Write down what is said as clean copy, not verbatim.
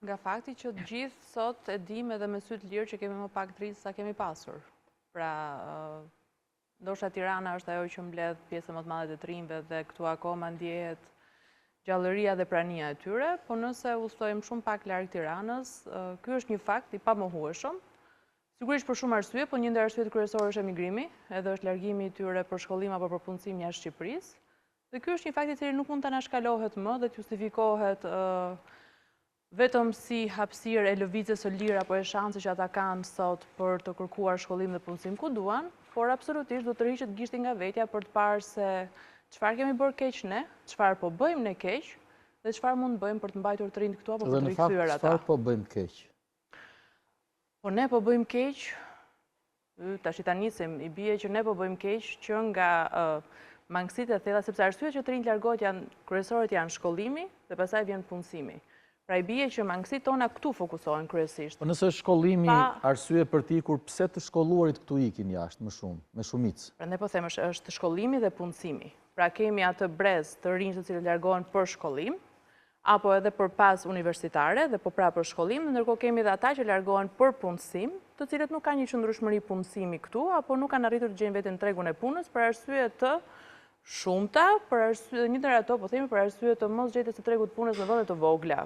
Nga fakti që të gjithë sot e dim edhe me sy të lirë që kemi më pak dritë sa kemi pasur. Pra, ndoshta Tirana është ajo që mbledh pjesën më të madhe të trinjve dhe këtu akoma ndjehet gjallëria dhe prania e tyre, po nëse udhtojmë shumë pak larg Tiranës, ky është një fakt i pamohueshëm. Sigurisht për shumë arsye, po një ndër arsyet kryesore është emigrimi, edhe është largimi i tyre për shkollim apo për punësim jashtë Shqipërisë. Dhe ky është një fakt i cili nuk mund ta anashkalohet më dhe të justifikohet vetëm si hapësirë e lëvizjes së lirë apo e shanse që ata kanë sot për të kërkuar shkollim dhe punësim ku duan, por absolutisht do të tërhiqet gishti nga vetja për të parë se çfarë kemi bërë keq ne, çfarë po bëjmë ne keq dhe çfarë mund të bëjmë për të mbajtur të rinjt këtu apo për të rikthyer ata. Çfarë po bëjmë keq? Po ne po bëjmë keq, tash ta nisim, i bie që ne po bëjmë keq që nga mangësitë e thella, sepse arsyet që të rinjt largohet janë kryesorët janë shkollimi dhe pastaj vjen punësimi. Pra i bie që mangësitë tona këtu fokusohen kryesisht. Po nëse shkollimi arsye për të ikur, pse të shkolluarit këtu ikin jashtë më shumë, me shumicë? Prandaj po them është shkollimi dhe punësimi. Pra kemi atë brez të rinj të cilët largohen për shkollim, apo edhe për pas universitare dhe po pra për shkollim, ndërkohë kemi edhe ata që largohen për punësim, të cilët nuk kanë një qëndrueshmëri punësimi këtu, apo nuk kanë arritur të gjejnë veten në tregun e punës për arsye të shumta, për arsye një ndër ato po themi për arsye të mos gjetjes së tregut të punës në vende të vogla.